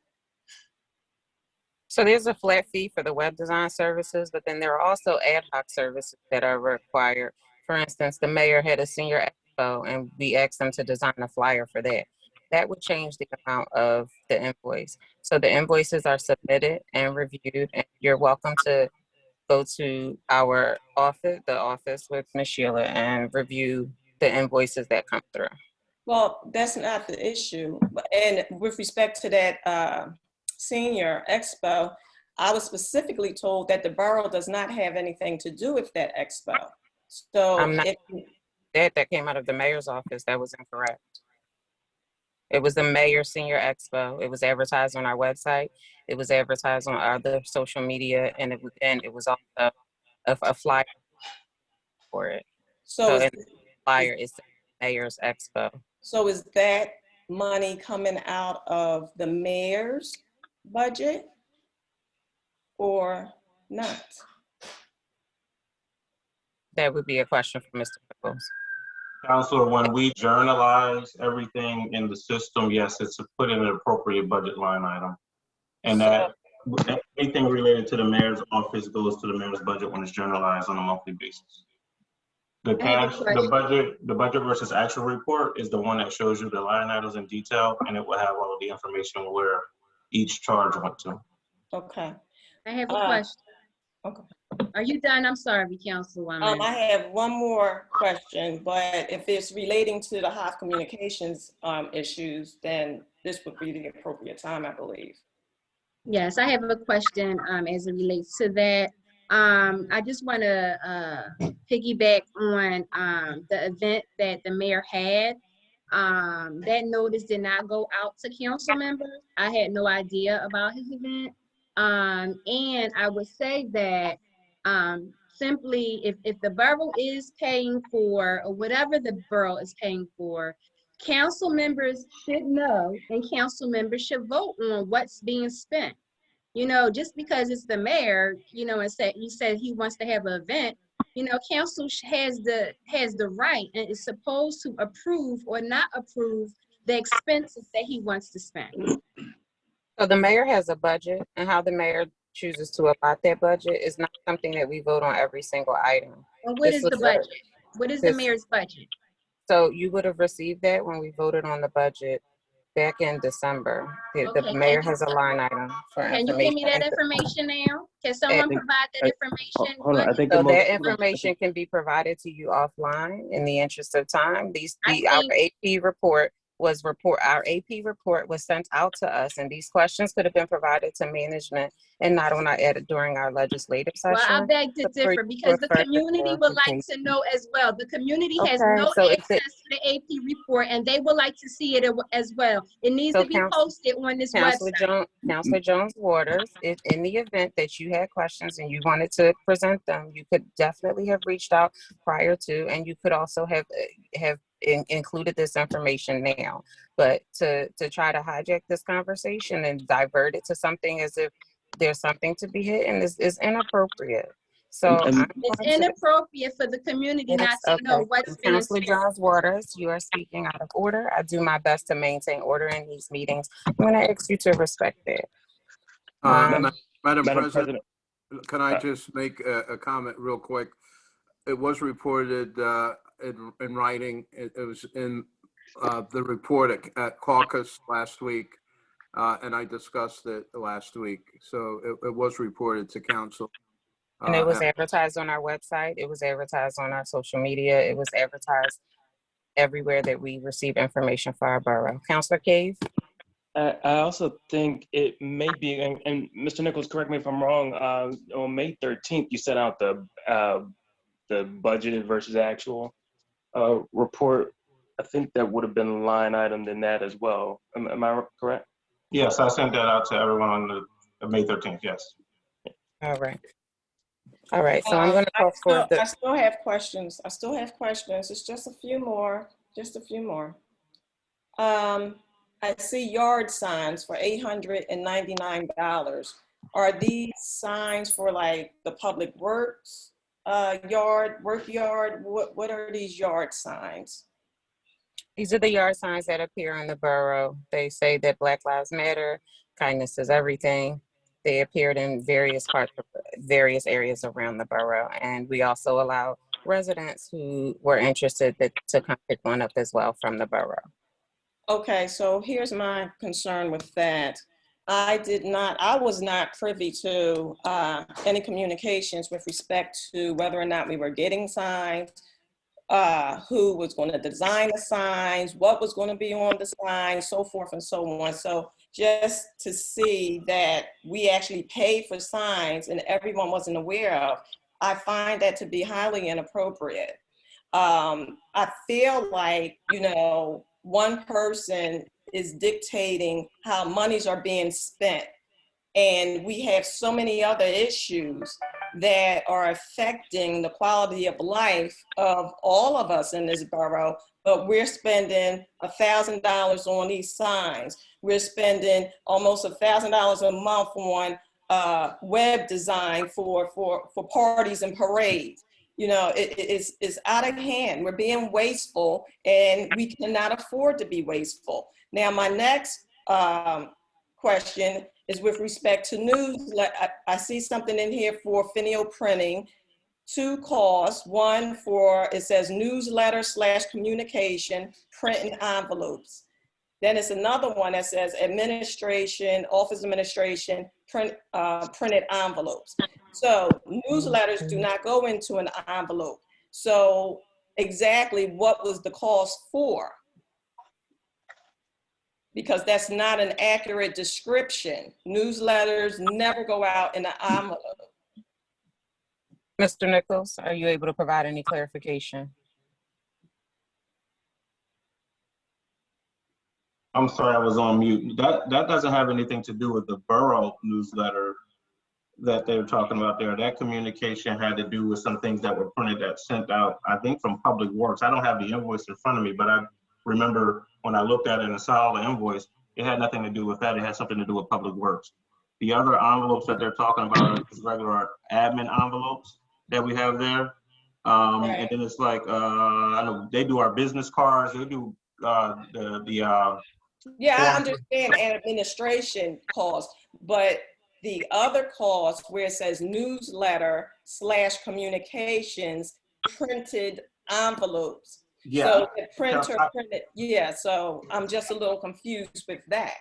So there's a flat fee for the web design services, but then there are also ad hoc services that are required. For instance, the mayor had a senior expo and we asked them to design a flyer for that. That would change the amount of the invoice. So the invoices are submitted and reviewed, and you're welcome to go to our office, the office with Ms. Sheila, and review the invoices that come through. Well, that's not the issue. And with respect to that senior expo, I was specifically told that the borough does not have anything to do with that expo. So I'm not, that came out of the mayor's office. That was incorrect. It was the mayor's senior expo. It was advertised on our website. It was advertised on other social media, and it was also a flyer for it. So the flyer is the mayor's expo. So is that money coming out of the mayor's budget or not? That would be a question for Mr. Nichols. Counselor, when we journalize everything in the system, yes, it's put in an appropriate budget line item. And that anything related to the mayor's office goes to the mayor's budget when it's journalized on a monthly basis. The cash, the budget versus actual report is the one that shows you the line items in detail, and it will have all of the information where each charge went to. Okay. I have a question. Okay. Are you done? I'm sorry, Councilwoman. I have one more question, but if it's relating to the Hoff Communications issues, then this would be the appropriate time, I believe. Yes, I have a question as it relates to that. I just want to piggyback on the event that the mayor had. That notice did not go out to council members. I had no idea about his event. And I would say that simply if the borough is paying for, or whatever the borough is paying for, council members should know and council members should vote on what's being spent. You know, just because it's the mayor, you know, and he said he wants to have an event, you know, council has the right and is supposed to approve or not approve the expenses that he wants to spend. So the mayor has a budget, and how the mayor chooses to allot that budget is not something that we vote on every single item. Well, what is the budget? What is the mayor's budget? So you would have received that when we voted on the budget back in December. The mayor has a line item for information. Can you give me that information now? Can someone provide that information? Hold on, I think so that information can be provided to you offline in the interest of time. Our AP report was sent out to us, and these questions could have been provided to management and not on during our legislative session. Well, I beg to differ because the community would like to know as well. The community has no access to the AP report, and they would like to see it as well. It needs to be posted on this website. Councilor Jones Waters, if in the event that you had questions and you wanted to present them, you could definitely have reached out prior to, and you could also have included this information now. But to try to hijack this conversation and divert it to something as if there's something to be hidden is inappropriate. So it's inappropriate for the community not to know what's being Councilor Jones Waters, you are speaking out of order. I do my best to maintain order in these meetings. I'm going to ask you to respect that. Madam President, can I just make a comment real quick? It was reported in writing. It was in the report at caucus last week, and I discussed it last week. So it was reported to council. And it was advertised on our website. It was advertised on our social media. It was advertised everywhere that we receive information for our borough. Councilor Cave? I also think it may be, and Mr. Nichols, correct me if I'm wrong, on May 13th, you sent out the budgeted versus actual report. I think that would have been line itemed in that as well. Am I correct? Yes, I sent that out to everyone on the May 13th, yes. All right. All right, so I'm going to call for I still have questions. It's just a few more, I see yard signs for $899. Are these signs for like the public works yard, work yard? What are these yard signs? These are the yard signs that appear in the borough. They say that Black Lives Matter, kindness is everything. They appeared in various parts of various areas around the borough. And we also allow residents who were interested to come pick one up as well from the borough. Okay, so here's my concern with that. I was not privy to any communications with respect to whether or not we were getting signs, who was going to design the signs, what was going to be on the signs, so forth and so on. So just to see that we actually paid for signs and everyone wasn't aware of, I find that to be highly inappropriate. I feel like, one person is dictating how monies are being spent. And we have so many other issues that are affecting the quality of life of all of us in this borough, but we're spending $1,000 on these signs. We're spending almost $1,000 a month on web design for parties and parades. It's out of hand. We're being wasteful, and we cannot afford to be wasteful. Now, my next question is with respect to news. I see something in here for Finio Printing, 2 costs. One for, it says newsletter/communication, print and envelopes. Then it's another one that says administration, office administration, printed envelopes. So newsletters do not go into an envelope. So exactly what was the cost for? Because that's not an accurate description. Newsletters never go out in an envelope. Mr. Nichols, are you able to provide any clarification? I'm sorry, I was on mute. That doesn't have anything to do with the borough newsletter that they're talking about there. That communication had to do with some things that were printed that sent out, I think, from Public Works. I don't have the invoice in front of me, but I remember when I looked at it and saw the invoice, it had nothing to do with that. It had something to do with Public Works. The other envelopes that they're talking about are just regular admin envelopes that we have there. And then it's like, I know they do our business cards. They do yeah, I understand administration costs, but the other cost where it says newsletter/communications, printed envelopes. Yeah. So the printer printed, yeah, so I'm just a little confused with that.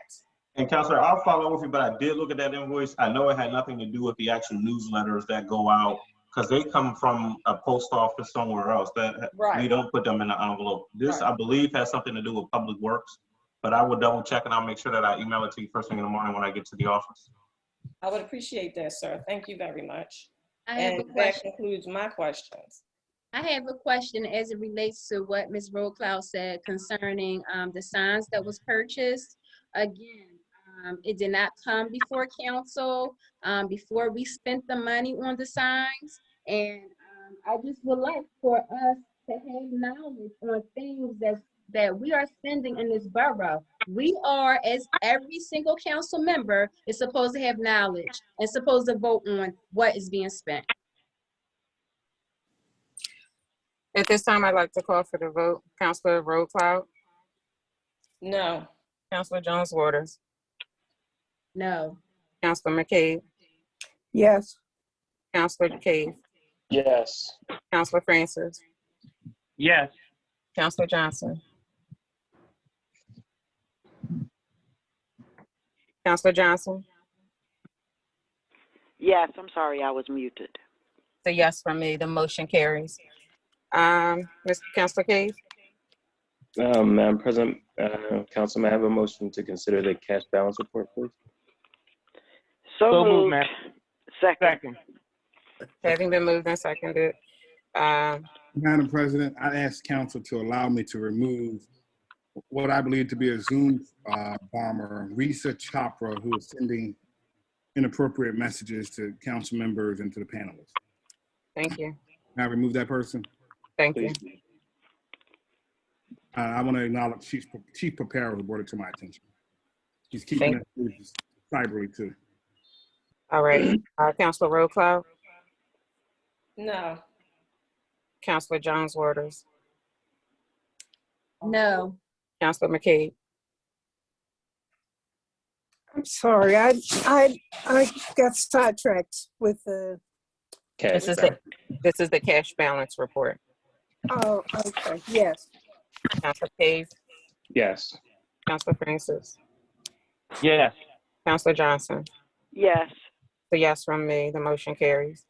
And Counselor, I'll follow with you, but I did look at that invoice. I know it had nothing to do with the actual newsletters that go out because they come from a post office somewhere else. That we don't put them in the envelope. This, I believe, has something to do with Public Works, but I will double check and I'll make sure that I email it to you first thing in the morning when I get to the office. I would appreciate that, sir. Thank you very much. And that concludes my questions. I have a question as it relates to what Ms. Roadcloud said concerning the signs that was purchased. Again, it did not come before council before we spent the money on the signs. And I just would like for us to have knowledge on things that we are spending in this borough. We are, as every single council member, is supposed to have knowledge and supposed to vote on what is being spent. At this time, I'd like to call for the vote. Councilor Roadcloud? No. Councilor Jones Waters? No. Councilor McCabe? Yes. Councilor Cave? Yes. Councilor Francis? Yes. Councilor Johnson? Councilor Johnson? Yes, I'm sorry, I was muted. It's a yes from me. The motion carries. Mr. Councilor Cave? Madam President, Council, may I have a motion to consider the cash balance report, please? So moved. Ma'am. Second. Having been moved and seconded. Madam President, I ask council to allow me to remove what I believe to be a Zoom bomber, Risa Chopra, who is sending inappropriate messages to council members and to the panelists. Thank you. Can I remove that person? Thank you. I want to acknowledge Chief Preparer who brought it to my attention. He's keeping it cyberly too. All right. Councilor Roadcloud? No. Counselor Jones Waters, No. Counselor McCabe, I'm sorry, I got sidetracked with the, Cash this is balance. the cash balance report. oh, okay, yes. Counselor Cave, Yes. Counselor Francis, Yes. Counselor Johnson. Yes. So yes from me, the motion carries.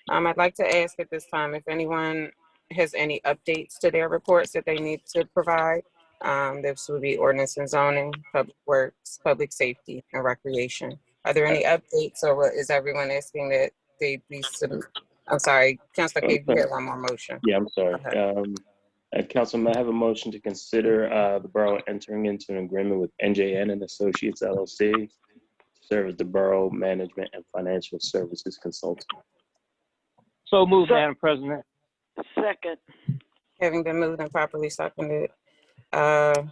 I'd like to ask at this time if anyone has any updates to their reports that they need to provide. This would be ordinance and zoning, public works, public safety, and recreation. Are there any updates, or is everyone asking that they be I'm sorry, Councilor Cave, you had one more motion. Yeah, I'm sorry. Okay. Councilman, I have a motion to consider the borough entering into an agreement with NJN and Associates LLC to serve as the borough management and financial services consultant. So moved, Madam President. Second. Having been moved and properly seconded, I'll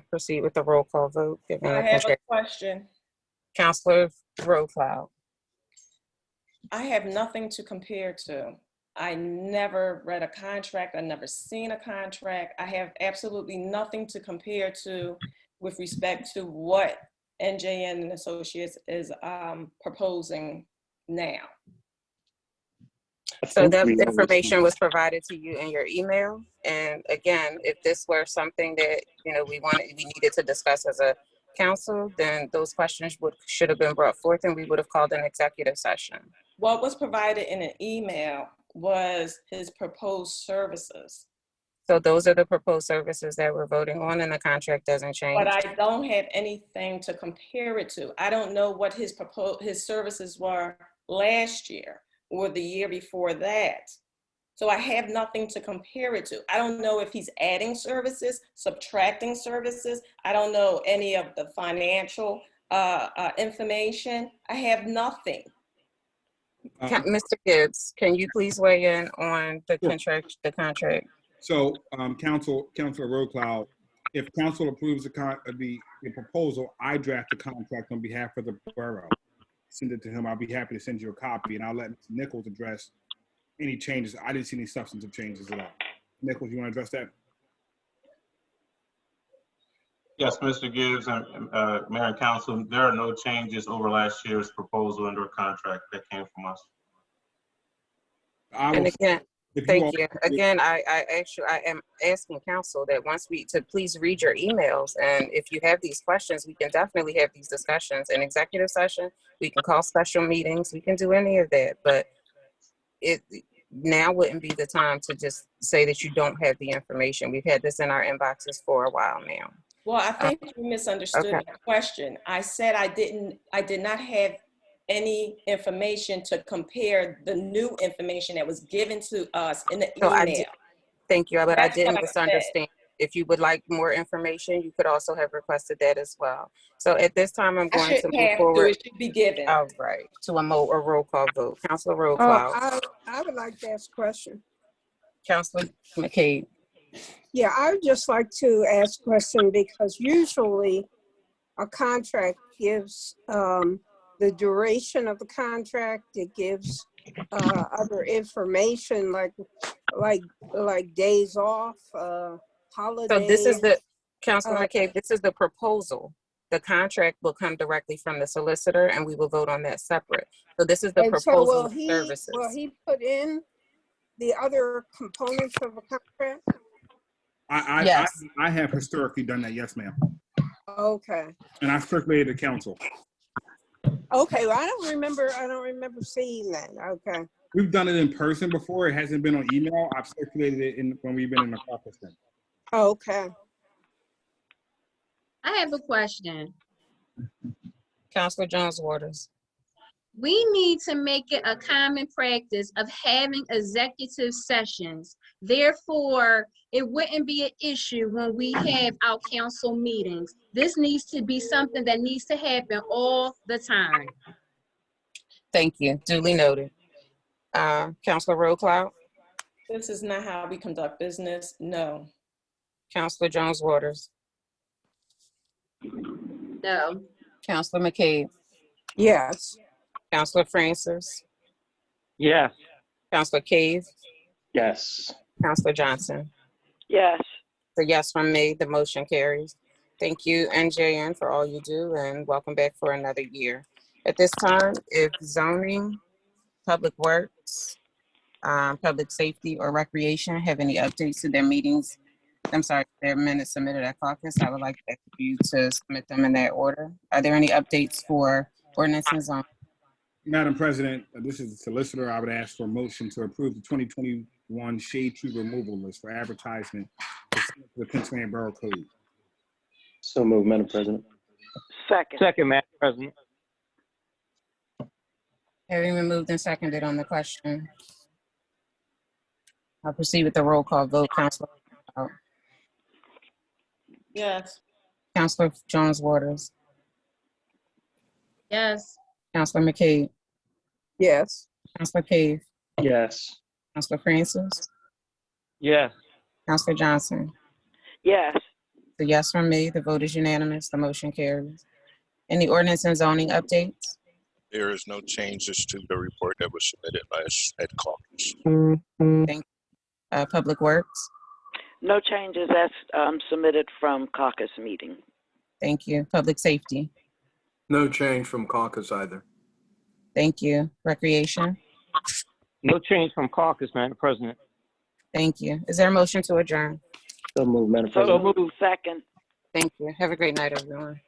proceed with the roll call vote. I have a question. Councilor Rowe. I have nothing to compare to. I never read a contract. I never seen a contract. I have absolutely nothing to compare to with respect to what NJN and Associates is proposing now. So that information was provided to you in your email. And again, if this were something that, we needed to discuss as a council, then those questions should have been brought forth and we would have called an executive session. What was provided in an email was his proposed services. So those are the proposed services that we're voting on, and the contract doesn't change. But I don't have anything to compare it to. I don't know what his services were last year or the year before that. So I have nothing to compare it to. I don't know if he's adding services, subtracting services. I don't know any of the financial information. I have nothing. Mr. Gibbs, can you please weigh in on the contract? So, Councilor Rowe, if council approves the proposal, I draft the contract on behalf of the borough. Send it to him. I'll be happy to send you a copy, and I'll let Mr. Nichols address any changes. I didn't see any substantive changes at all. Nichols, you want to address that? Yes, Mr. Gibbs and Mayor and Council, there are no changes over last year's proposal under a contract that came from us. And again, thank you. Again, I am asking council that to please read your emails. And if you have these questions, we can definitely have these discussions in executive session. We can call special meetings. We can do any of that. But now wouldn't be the time to just say that you don't have the information. We've had this in our inboxes for a while now. Well, I think you misunderstood the question. I said I did not have any information to compare the new information that was given to us in the email. Thank you, but That's I didn't what misunderstand. If you would like more information, you could also have requested that as well. So at this time, I'm going to move forward. It should be given. All right, to a roll call vote. Councilor Rowe. I would like to ask a question. Councilor McCabe. Yeah, I would just like to ask a question because usually a contract gives the duration of the contract. It gives other information like days off, holidays. So this is Councilor McCabe, this is the proposal. The contract will come directly from the solicitor and we will vote on that separate. So this is the proposal of services. Will he put in the other components of a contract? I have historically done that, yes, ma'am. Okay. And I circulated to council. Okay, well, I don't remember seeing that. Okay. We've done it in person before. It hasn't been on email. I've circulated it when we've been in the caucus room. Okay. I have a question. Councilor Jones Waters. We need to make it a common practice of having executive sessions. Therefore, it wouldn't be an issue when we have our council meetings. This needs to be something that needs to happen all the time. Thank you. Duly noted. Councilor Rowe. This is not how we conduct business. No. Councilor Jones Waters. No. Councilor McCabe. Yes. Councilor Francis. Yes. Councilor Cave. Yes. Counselor Johnson. Yes. The yes from me, the motion carries. Thank you, NJN, for all you do, and welcome back for another year. At this time, if zoning, public works, public safety, or recreation have any updates to their meetings, their minutes submitted at caucus, I would like you to submit them in that order. Are there any updates for ordinance and zoning? Madam President, this is the solicitor. I would ask for a motion to approve the 2021 shade tree removal list for advertisement pursuant to the Pennsylvania Borough Code. So moved, Madam President. Second. Second, Madam President. Having been moved and seconded on the question, I'll proceed with the roll call vote. Yes. Counselor Jones Waters, Yes. Counselor McCabe, Yes. Counselor Cave, Yes. Counselor Francis, Yes. Counselor Johnson. Yes. The yes from me, the vote is unanimous, the motion carries. Any ordinance and zoning updates? There is no changes to the report that was submitted last at caucus. Thank you. Public Works? No changes as submitted from caucus meeting. Thank you. Public Safety? No change from caucus either. Thank you. Recreation? No change from caucus, Madam President. Thank you. Is there a motion to adjourn? So moved, Madam So President. moved. Second. Thank you. Have a great night, everyone.